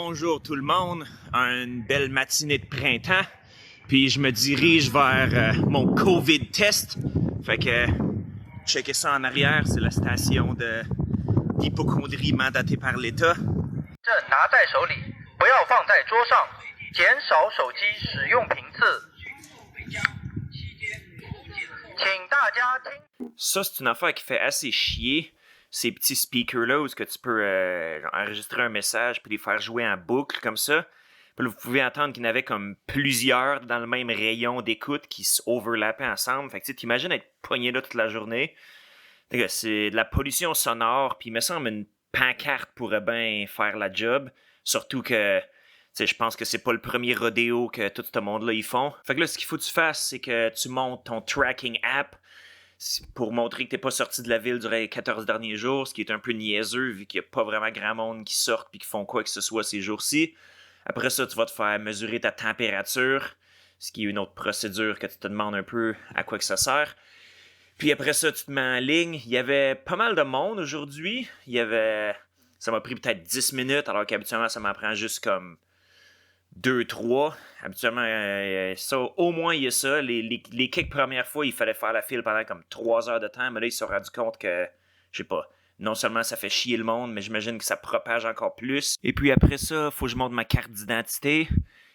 bonjour tout le monde, une belle matinée de printemps, puis je me dirige vers mon COVID test. Fait que, checkez ça en arrière, c'est la station d'hypocondrie mandatée par l'État. 证拿在手里，不要放在桌上，减少手机使用频次。请大家听。 Ça, c'est une affaire qui fait assez chier. Ces petits speakers-là où tu peux enregistrer un message puis les faire jouer en boucle comme ça. Puis là, vous pouvez entendre qu'il y en avait comme plusieurs dans le même rayon d'écoute qui s'overlappaient ensemble. Fait que tu t'imagines être pogné là toute la journée. C'est de la pollution sonore, puis il me semble une pancarte pourrait bien faire la job. Surtout que je pense que c'est pas le premier rodéo que tout ce monde-là ils font. Fait que là, ce qu'il faut que tu fasses, c'est que tu montes ton tracking app pour montrer que t'es pas sorti de la ville durant les 14 derniers jours, ce qui est un peu niaiseux vu qu'il n'y a pas vraiment grand monde qui sortent puis qui font quoi que ce soit ces jours-ci. Après ça, tu vas te faire mesurer ta température, ce qui est une autre procédure que tu te demandes un peu à quoi que ça sert. Puis après ça, tu te mets en ligne. Il y avait pas mal de monde aujourd'hui. Ça m'a pris peut-être 10 minutes, alors qu'habituellement, ça m'en prend juste comme 2-3. Habituellement, ça, au moins, il y a ça. Les quelques premières fois, il fallait faire la file pendant comme 3 heures de temps. Mais là, ils se sont rendus compte que, je sais pas, non seulement ça fait chier le monde, mais j'imagine que ça propage encore plus. Et puis après ça, faut que je montre ma carte d'identité.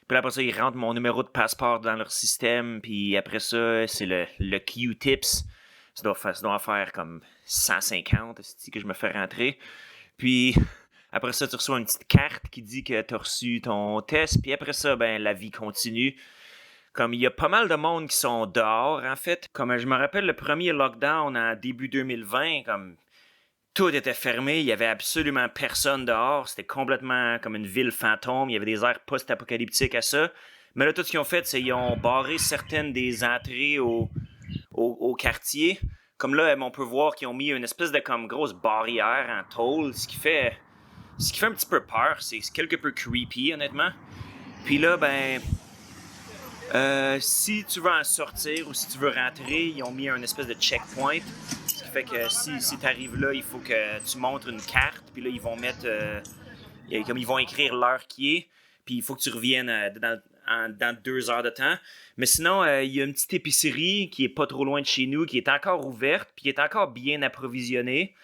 Puis après ça, ils rentrent mon numéro de passeport dans leur système. Puis après ça, c'est le Q-Tips. Ça doit faire comme 150 que je me fais rentrer. Puis après ça, tu reçois une petite carte qui dit que tu as reçu ton test. Puis après ça, ben la vie continue. Comme il y a pas mal de monde qui sont dehors, en fait. Comme je me rappelle, le premier lockdown en début 2020, comme tout était fermé, il y avait absolument personne dehors. C'était complètement comme une ville fantôme. Il y avait des airs post-apocalyptiques à ça. Mais là, tout ce qu'ils ont fait, c'est qu'ils ont barré certaines des entrées au quartier. Comme là, on peut voir qu'ils ont mis une espèce de comme grosse barrière en tôle, ce qui fait un petit peu peur. C'est quelque peu creepy, honnêtement. Puis là, ben, si tu veux en sortir ou si tu veux rentrer, ils ont mis un espèce de checkpoint. Ce qui fait que si tu arrives là, il faut que tu montres une carte. Puis là, ils vont mettre, comme ils vont écrire l'heure qui est. Puis il faut que tu reviennes dans 2 heures de temps. Mais sinon, il y a une petite épicerie qui est pas trop loin de chez nous, qui est encore ouverte, puis qui est encore bien approvisionnée.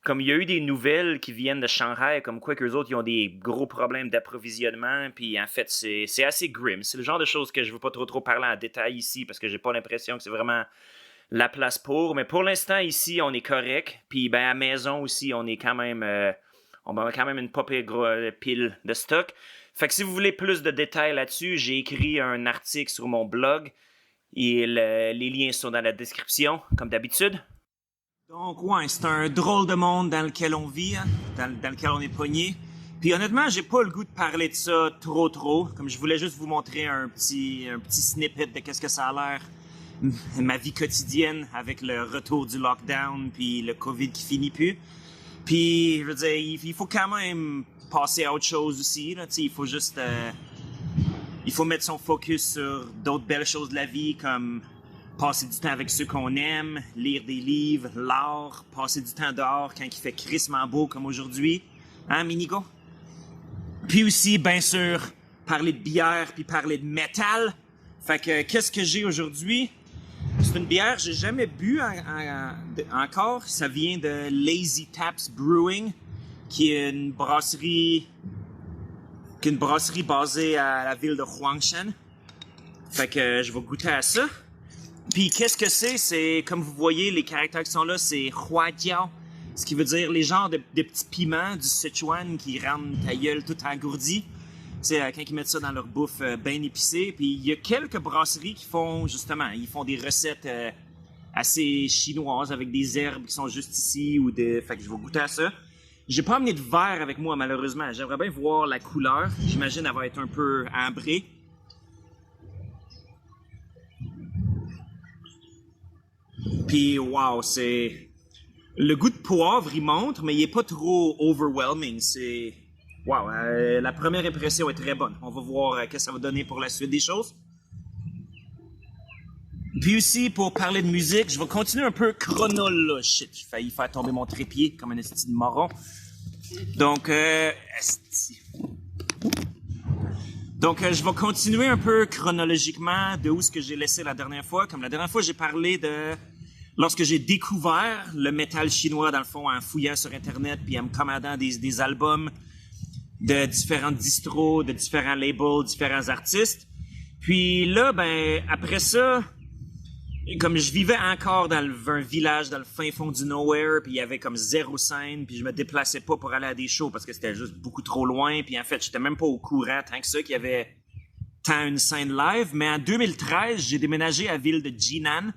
Comme il y a eu des nouvelles qui viennent de Shanghai, comme quoi qu'eux autres, ils ont des gros problèmes d'approvisionnement, puis en fait, c'est assez grim. C'est le genre de choses que je veux pas trop parler en détail ici, parce que j'ai pas l'impression que c'est vraiment la place pour. Mais pour l'instant, ici, on est correct. Puis ben, à la maison aussi, on est quand même... on a quand même une pas pire pile de stock. Fait que si vous voulez plus de détails là-dessus, j'ai écrit un article sur mon blog et les liens sont dans la description, comme d'habitude. Donc ouais, c'est un drôle de monde dans lequel on vit, hein, dans lequel on est pogné. Puis honnêtement, j'ai pas le goût de parler de ça trop. Comme je voulais juste vous montrer un petit snippet de qu'est-ce que ça a l'air, ma vie quotidienne avec le retour du lockdown puis le COVID qui finit plus. Puis, je veux dire, il faut quand même passer à autre chose aussi. Là, il faut juste... il faut mettre son focus sur d'autres belles choses de la vie, comme passer du temps avec ceux qu'on aime, lire des livres, l'art, passer du temps dehors quand il fait crissement beau comme aujourd'hui. Hein, Minigo? Puis aussi, bien sûr, parler de bière puis parler de métal. Fait que, qu'est-ce que j'ai aujourd'hui? C'est une bière que j'ai jamais bu encore. Ça vient de Lazy Taps Brewing, qui est une brasserie basée à la ville de Huangshan. Fait que je vais goûter à ça. Puis qu'est-ce que c'est? C'est, comme vous voyez, les caractères qui sont là, c'est huajiao. Ce qui veut dire les genres de petits piments du Sichuan qui rendent ta gueule tout engourdie. Tu sais, quand ils mettent ça dans leur bouffe bien épicée. Puis il y a quelques brasseries qui font, justement, ils font des recettes assez chinoises avec des herbes qui sont juste ici. Fait que je vais goûter à ça. J'ai pas amené de verre avec moi, malheureusement. J'aimerais bien voir la couleur. J'imagine qu'elle va être un peu ambrée. Puis, wow, c'est... Le goût de poivre, il monte, mais il est pas trop overwhelming. C'est... Wow, la première impression est très bonne. On va voir ce que ça va donner pour la suite des choses. Puis aussi, pour parler de musique, je vais continuer un peu chronologique. Shit, j'ai failli faire tomber mon trépied comme un esti de moron. Donc, Donc, je vais continuer un peu chronologiquement de où est-ce que j'ai laissé la dernière fois. Comme la dernière fois, j'ai parlé de lorsque j'ai découvert le métal chinois, dans le fond, en fouillant sur Internet puis en me commandant des albums de différentes distros, de différents labels, différents artistes. Puis là, ben, après ça, comme je vivais encore dans un village dans le fin fond du nowhere, puis il y avait comme 0 scène, puis je me déplaçais pas pour aller à des shows parce que c'était juste beaucoup trop loin, puis en fait, j'étais même pas au courant tant que ça qu'il y avait tant une scène live. Mais en 2013, j'ai déménagé à la ville de Jinan,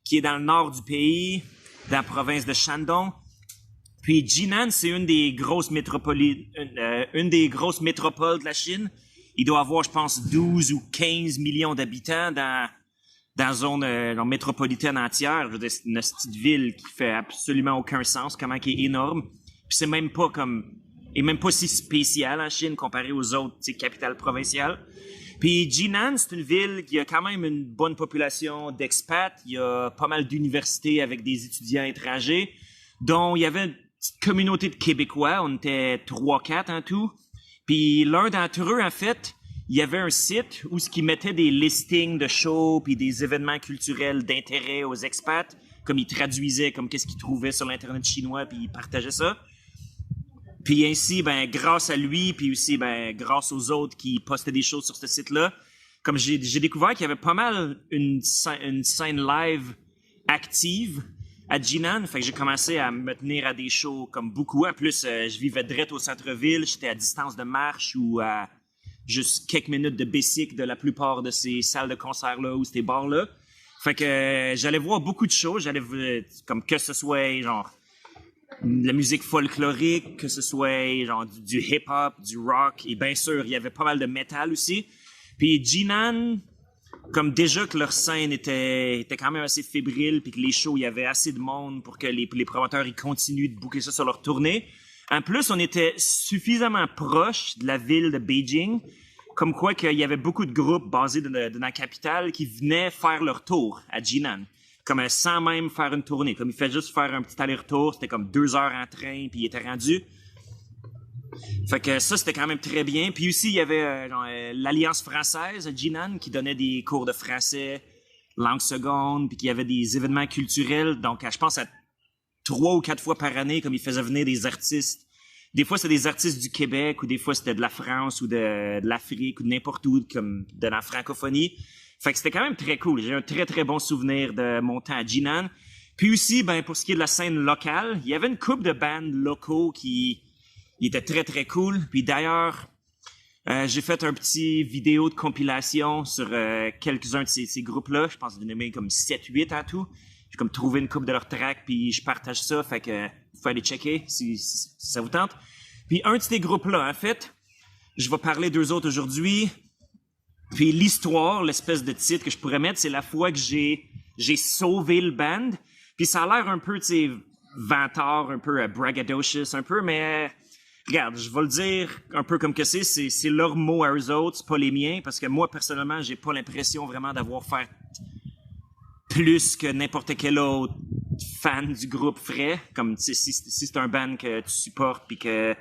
qui est dans le nord du pays, dans la province de Shandong. Puis Jinan, c'est une des grosses métropoles de la Chine. Il doit avoir, je pense, 12 ou 15 millions d'habitants dans la zone métropolitaine entière. Je veux dire, c'est une petite ville qui fait absolument aucun sens, comment qui est énorme. Puis c'est même pas si spécial en Chine comparé aux autres capitales provinciales. Puis Jinan, c'est une ville qui a quand même une bonne population d'expats. Il y a pas mal d'universités avec des étudiants étrangers, dont il y avait une petite communauté de Québécois. On était 3-4 en tout. Puis l'un d'entre eux, en fait, il y avait un site où ils mettaient des listings de shows puis des événements culturels d'intérêt aux expats, comme ils traduisaient comme qu'est-ce qu'ils trouvaient sur l'internet chinois puis ils partageaient ça. Puis ainsi, ben grâce à lui, puis aussi ben grâce aux autres qui postaient des choses sur ce site-là, comme j'ai découvert qu'il y avait pas mal une scène live active à Jinan, fait que j'ai commencé à me tenir à des shows comme beaucoup. En plus, je vivais direct au centre-ville, j'étais à distance de marche ou à juste quelques minutes de bicycle de la plupart de ces salles de concert-là ou ces bars-là. Fait que j'allais voir beaucoup de shows, comme que ce soit genre de la musique folklorique, que ce soit genre du hip-hop, du rock, et bien sûr, il y avait pas mal de métal aussi. Puis Jinan, comme déjà que leur scène était quand même assez fébrile, puis que les shows, il y avait assez de monde pour que les promoteurs ils continuent de booker ça sur leur tournée. En plus, on était suffisamment proche de la ville de Beijing, comme quoi qu'il y avait beaucoup de groupes basés dans la capitale qui venaient faire leur tour à Jinan, comme sans même faire une tournée. Comme il fait juste faire un petit aller-retour, c'était comme 2 heures en train, puis il était rendu. Fait que ça, c'était quand même très bien. Puis aussi, il y avait l'Alliance française à Jinan qui donnait des cours de français, langue seconde, puis qu'il y avait des événements culturels. Donc, je pense à 3 ou 4 fois par année, comme ils faisaient venir des artistes. Des fois, c'était des artistes du Québec, ou des fois, c'était de la France, ou de l'Afrique, ou de n'importe où, comme de la francophonie. Fait que c'était quand même très cool. J'ai un très, très bon souvenir de mon temps à Jinan. Puis aussi, ben, pour ce qui est de la scène locale, il y avait une couple de bands locaux qui étaient très, très cool. Puis d'ailleurs, j'ai fait un petit vidéo de compilation sur quelques-uns de ces groupes-là. Je pense que j'en ai mis comme 7-8 en tout. J'ai comme trouvé une couple de leurs tracks, puis je partage ça. Fait que faut aller checker si ça vous tente. Puis un de ces groupes-là, en fait, je vais parler d'eux autres aujourd'hui. Puis l'histoire, l'espèce de titre que je pourrais mettre, c'est la fois que j'ai sauvé le band. Puis ça a l'air un peu, tu sais, vantard, un peu braggadocious, un peu, mais regarde, je vais le dire un peu comme que c'est leurs mots à eux autres, c'est pas les miens, parce que moi, personnellement, j'ai pas l'impression vraiment d'avoir fait plus que n'importe quel autre fan du groupe ferait. Comme, si c'est un band que tu supportes, puis que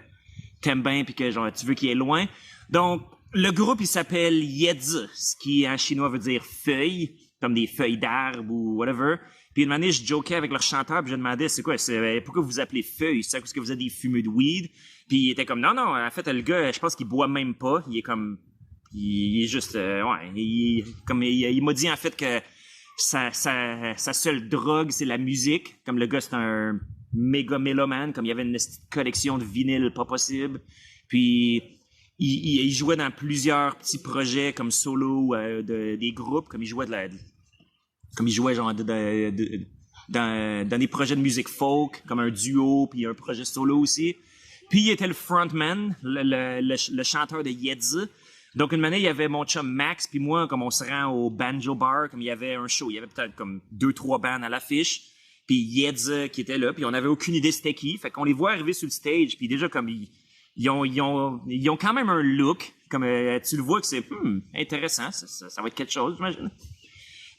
t'aimes bien, puis que genre tu veux qu'il est loin. Donc, le groupe, il s'appelle Yezi, ce qui en chinois veut dire feuilles, comme des feuilles d'arbre ou whatever. Puis une année, je jokais avec leur chanteur, puis je demandais, pourquoi vous vous appelez feuilles? C'est parce que vous êtes des fumeux de weed? Puis il était comme, non, en fait, le gars, je pense qu'il boit même pas. Il est comme, il est juste, il m'a dit en fait que sa seule drogue, c'est la musique. Comme le gars, c'est un méga mélomane, comme il y avait une collection de vinyles pas possible. Puis il jouait dans plusieurs petits projets comme solo des groupes, comme il jouait genre dans des projets de musique folk, comme un duo, puis un projet solo aussi. Puis il était le frontman, le chanteur de Yezi. Donc une année, il y avait mon chum Max, puis moi, comme on se rend au Banjo Bar, comme il y avait un show, il y avait peut-être comme 2-3 bands à l'affiche, puis Yezi qui était là, puis on avait aucune idée c'était qui. Fait qu'on les voit arriver sur le stage, puis déjà comme ils ont quand même un look, comme tu le vois que c'est intéressant, ça va être quelque chose, j'imagine.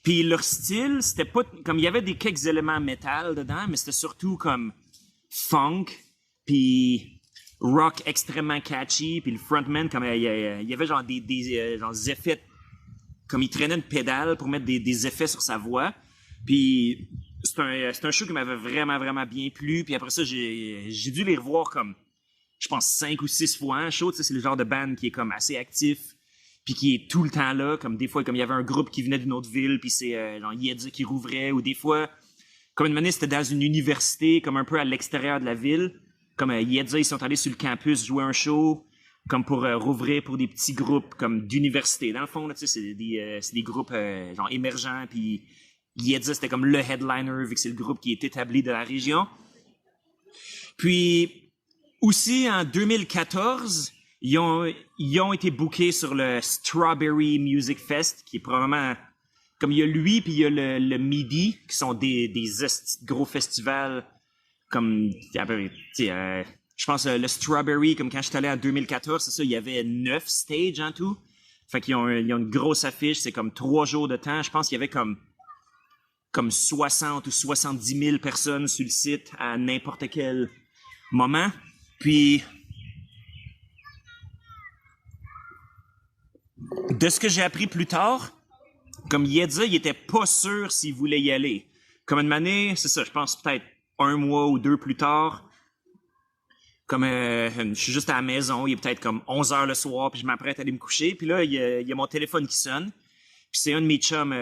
Puis leur style, c'était pas comme il y avait quelques éléments métal dedans, mais c'était surtout comme funk, puis rock extrêmement catchy, puis le frontman, comme il y avait genre des effets, comme il traînait une pédale pour mettre des effets sur sa voix. Puis c'est un show qui m'avait vraiment, vraiment bien plu. Puis après ça, j'ai dû les revoir comme, je pense, 5 ou 6 fois un show. Tu sais, c'est le genre de band qui est comme assez actif, puis qui est tout le temps là. Comme des fois, comme il y avait un groupe qui venait d'une autre ville, puis c'est genre Yedza qui rouvrait, ou des fois, comme une année, c'était dans une université, comme un peu à l'extérieur de la ville. Comme Yedza, ils sont allés sur le campus jouer un show, comme pour rouvrir pour des petits groupes comme d'université. Dans le fond, là, tu sais, c'est des groupes genre émergents, puis Yedza, c'était comme le headliner, vu que c'est le groupe qui est établi de la région. Puis, aussi, en 2014, ils ont été bookés sur le Strawberry Music Fest, qui est probablement... Comme il y a lui, puis il y a le Midi, qui sont des gros festivals, comme... je pense le Strawberry, comme quand je suis allé en 2014, c'est ça, il y avait 9 stages en tout. Fait qu'ils ont une grosse affiche, c'est comme 3 jours de temps. Je pense qu'il y avait comme 60 ou 70 000 personnes sur le site à n'importe quel moment. Puis, de ce que j'ai appris plus tard, comme Yedza, il était pas sûr s'il voulait y aller. Comme une année, c'est ça, je pense peut-être 1 mois ou 2 plus tard, comme je suis juste à la maison, il est peut-être comme 11 heures le soir, puis je m'apprête à aller me coucher, puis là, il y a mon téléphone qui sonne, puis c'est un de mes chums,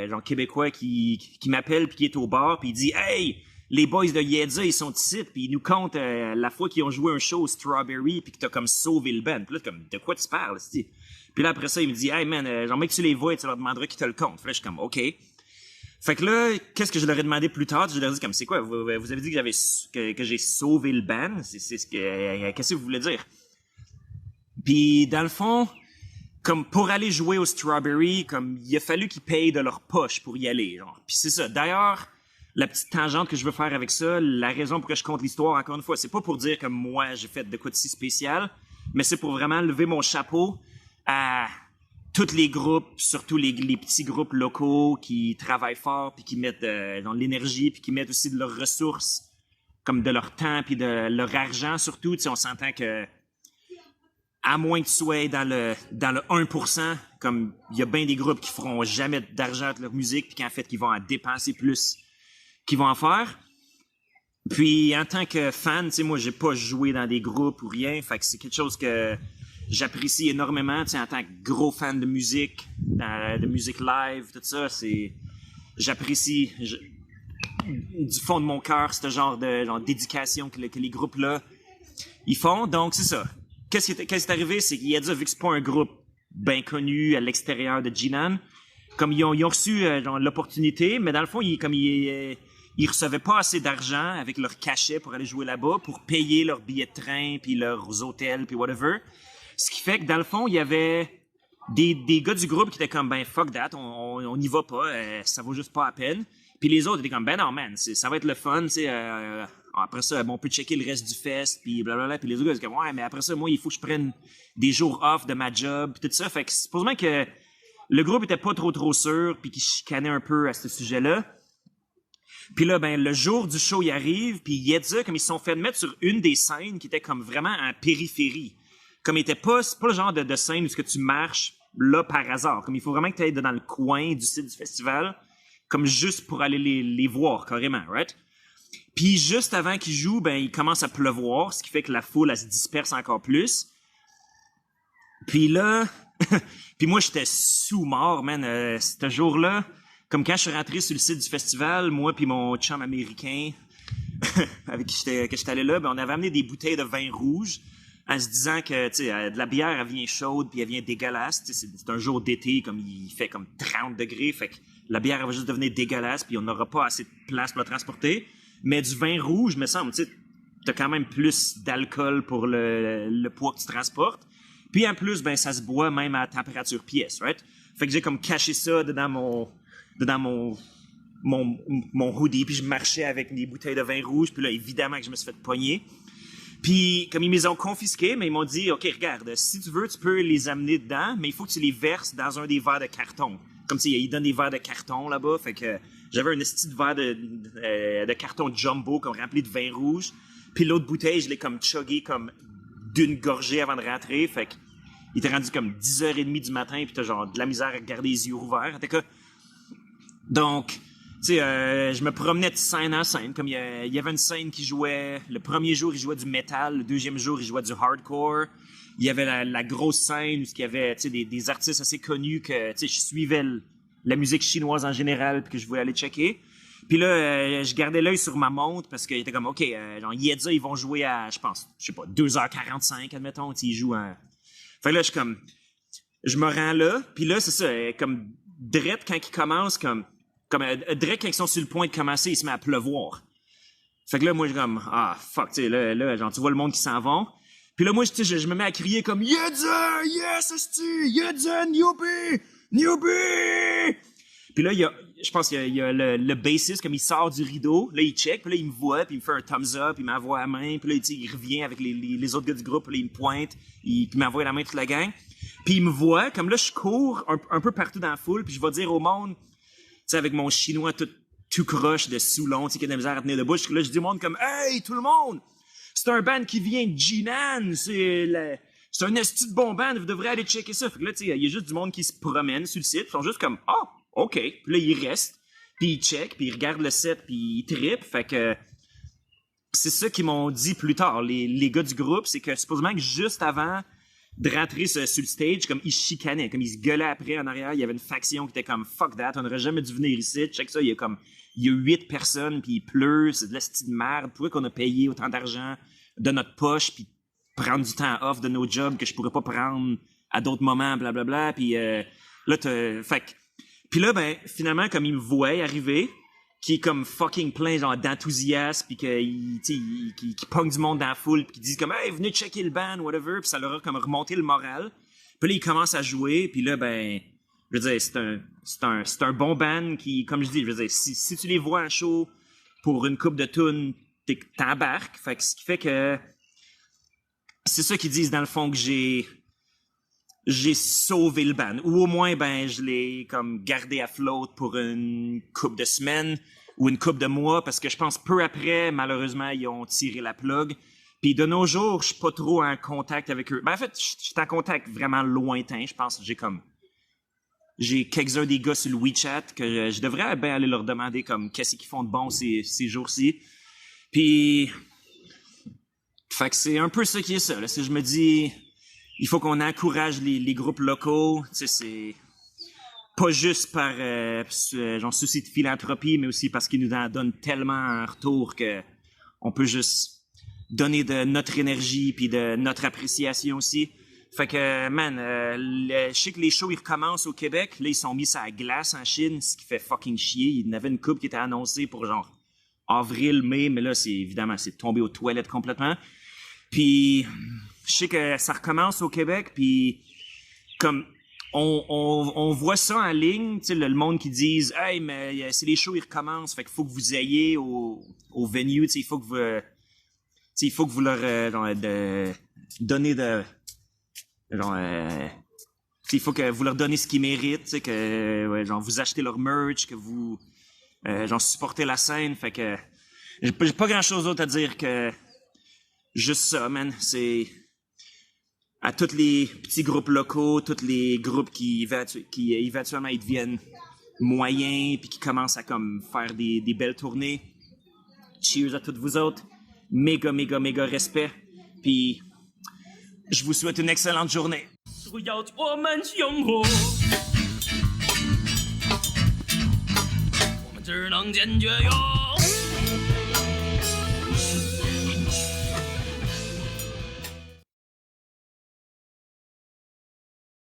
genre québécois, qui m'appelle, puis qui est au bar, puis il dit « Hey, les boys de Yedza, ils sont ici, puis ils nous comptent la fois qu'ils ont joué un show au Strawberry, puis que t'as comme sauvé le band. » Puis là, comme « De quoi tu parles, c'ti? » Puis là, après ça, il me dit « Hey man, genre mec, tu les vois, tu leur demanderas qui te le compte. » Puis là, je suis comme « OK. » Fait que là, qu'est-ce que je leur ai demandé plus tard? Je leur ai dit comme, c'est quoi? Vous avez dit que j'ai sauvé le band? Qu'est-ce que vous voulez dire? Puis, dans le fond, comme pour aller jouer au Strawberry, comme il a fallu qu'ils payent de leur poche pour y aller, genre. Puis c'est ça. D'ailleurs, la petite tangente que je veux faire avec ça, la raison pour laquelle je compte l'histoire, encore une fois, c'est pas pour dire que moi, j'ai fait de quoi de si spécial, mais c'est pour vraiment lever mon chapeau à tous les groupes, surtout les petits groupes locaux qui travaillent fort puis qui mettent dans l'énergie puis qui mettent aussi de leurs ressources, comme de leur temps puis de leur argent surtout. Tu sais, on s'entend que à moins que tu sois dans le 1%, comme il y a bien des groupes qui feront jamais d'argent avec leur musique puis qu'en fait qu'ils vont en dépenser plus qu'ils vont en faire. Puis en tant que fan, tu sais, moi j'ai pas joué dans des groupes ou rien, fait que c'est quelque chose que j'apprécie énormément, tu sais, en tant que gros fan de musique live, tout ça, j'apprécie du fond de mon cœur ce genre de dédication que les groupes-là ils font. Donc, c'est ça. Qu'est-ce qui est arrivé, c'est qu'il a dit, vu que c'est pas un groupe bien connu à l'extérieur de Jinan, comme ils ont reçu l'opportunité, mais dans le fond, ils recevaient pas assez d'argent avec leur cachet pour aller jouer là-bas, pour payer leurs billets de train, puis leurs hôtels, puis whatever. Ce qui fait que, dans le fond, il y avait des gars du groupe qui étaient comme, ben, fuck that, on y va pas, ça vaut juste pas la peine. Puis les autres étaient comme, ben non, man, ça va être le fun, tu sais, après ça, bon, on peut checker le reste du fest, puis blablabla. Puis les autres gars, c'est comme, ouais, mais après ça, moi, il faut que je prenne des jours off de ma job, puis tout ça. Fait que supposément que le groupe était pas trop sûr, puis qu'il chicanait un peu à ce sujet-là. Puis là, ben, le jour du show, il arrive, puis Yedza, comme ils se sont fait mettre sur une des scènes qui était comme vraiment en périphérie. Comme c'est pas le genre de scène où tu marches là par hasard. Comme il faut vraiment que tu ailles dans le coin du site du festival, comme juste pour aller les voir carrément, right? Puis juste avant qu'ils jouent, ben il commence à pleuvoir, ce qui fait que la foule elle se disperse encore plus. Puis là, puis moi j'étais sous-mort, man. Ce jour-là, comme quand je suis rentré sur le site du festival, moi puis mon chum américain avec qui j'étais allé là, ben on avait amené des bouteilles de vin rouge. En se disant que, tu sais, de la bière, elle vient chaude, puis elle vient dégueulasse. Tu sais, c'est un jour d'été, comme il fait comme 30 degrés, fait que la bière, elle va juste devenir dégueulasse, puis on n'aura pas assez de place pour la transporter. Mais du vin rouge, me semble, tu sais, t'as quand même plus d'alcool pour le poids que tu transportes. Puis en plus, ben, ça se boit même à température pièce, right? Fait que j'ai comme caché ça dedans mon hoodie, puis je marchais avec des bouteilles de vin rouge, puis là, évidemment que je me suis fait pogner. Puis, comme ils me les ont confisqués, mais ils m'ont dit, OK, regarde, si tu veux, tu peux les amener dedans, mais il faut que tu les verses dans un des verres de carton. Comme si ils donnent des verres de carton là-bas, fait que j'avais un esti de verre de carton jumbo comme rempli de vin rouge. Puis l'autre bouteille, je l'ai comme chuggé comme d'une gorgée avant de rentrer. Fait que il était rendu comme 10h30 du matin, puis t'as genre de la misère à garder les yeux ouverts. En tout cas, donc, tu sais, je me promenais de scène en scène. Comme il y avait une scène qui jouait... Le premier jour, il jouait du metal. Le deuxième jour, il jouait du hardcore. Il y avait la grosse scène où il y avait des artistes assez connus que je suivais la musique chinoise en général puis que je voulais aller checker. Puis là, je gardais l'œil sur ma montre parce qu'il était comme, OK, genre, Yedza, ils vont jouer à, je sais pas, 2h45, admettons, ils jouent à... Fait que là, je me rends là, puis là, c'est ça, comme, direct quand ils commencent, comme direct quand ils sont sur le point de commencer, il se met à pleuvoir. Fait que là, moi, je suis comme, ah, fuck, tu sais, là, genre, tu vois le monde qui s'en vont. Puis là, moi, je me mets à crier comme, Yedza, yes, esti, Yedza, newbie, newbie! Puis là, je pense qu'il y a le bassiste, comme il sort du rideau, là, il check, puis là, il me voit, puis il me fait un thumbs up, il m'envoie la main, puis là, il revient avec les autres gars du groupe, puis là, il me pointe, puis il m'envoie la main toute la gang. Puis il me voit, comme là, je cours un peu partout dans la foule, puis je vais dire au monde, tu sais, avec mon chinois tout croche de Soulon, tu sais, qui a de la misère à tenir debout, là, je dis au monde comme, hey, tout le monde! C'est un band qui vient de Jinan, c'est un esti de bon band, vous devrez aller checker ça. Fait que là, tu sais, il y a juste du monde qui se promène sur le site, ils sont juste comme, ah, OK. Puis là, ils restent, puis ils checkent, puis ils regardent le set, puis ils trippent. Fait que c'est ça qu'ils m'ont dit plus tard, les gars du groupe, c'est que supposément que juste avant de rentrer sur le stage, comme ils se chicanaient, comme ils se gueulaient après en arrière, il y avait une faction qui était comme, fuck that, on n'aurait jamais dû venir ici. Check ça, il y a 8 personnes, puis il pleut, c'est de la style de merde. Pourquoi qu'on a payé autant d'argent de notre poche, puis prendre du temps off de nos jobs que je pourrais pas prendre à d'autres moments, blablabla. Puis là, puis là, ben, finalement, comme il me voit arriver, qui est comme fucking plein genre d'enthousiasme, puis qui pogne du monde dans la foule, puis qui dit comme « Hey, venez checker le band, whatever », puis ça leur a comme remonté le moral. Puis là, ils commencent à jouer, puis là, ben, je veux dire, c'est un bon band qui, comme je dis, je veux dire, si tu les vois en show pour une coupe de tunes, t'embarques. Fait que ce qui fait que c'est ça qu'ils disent dans le fond que j'ai sauvé le band. Ou au moins, ben, je l'ai comme gardé à flotte pour une couple de semaines ou une couple de mois parce que je pense peu après, malheureusement, ils ont tiré la plug. Puis de nos jours, je suis pas trop en contact avec eux. Ben, en fait, je suis en contact vraiment lointain. Je pense que j'ai quelques-uns des gars sur le WeChat que je devrais bien aller leur demander comme qu'est-ce qu'ils font de bon ces jours-ci. Puis, fait que c'est un peu ça qui est ça. Là. Si je me dis, il faut qu'on encourage les groupes locaux. Tu sais, c'est pas juste par genre souci de philanthropie, mais aussi parce qu'ils nous en donnent tellement en retour que on peut juste donner de notre énergie puis de notre appréciation aussi. Fait que, man, je sais que les shows, ils recommencent au Québec. Là, ils sont mis sur la glace en Chine, ce qui fait fucking chier. Il y en avait une couple qui était annoncée pour genre avril, mai, mais là, c'est tombé aux toilettes complètement. Puis, je sais que ça recommence au Québec, puis comme on voit ça en ligne, tu sais, le monde qui disent « Hey, mais c'est les shows, ils recommencent, fait qu'il faut que vous ayez au venue, tu sais, il faut que vous leur donnez de... Genre, il faut que vous leur donnez ce qu'ils méritent, tu sais, que genre vous achetez leur merch, que vous genre supportez la scène, fait que j'ai pas grand-chose d'autre à dire que juste ça, man. C'est à tous les petits groupes locaux, tous les groupes qui éventuellement ils deviennent moyens puis qui commencent à comme faire des belles tournées. Cheers à toutes vous autres. Méga respect. Puis je vous souhaite une excellente journée. 只要我们相互，我们只能坚决永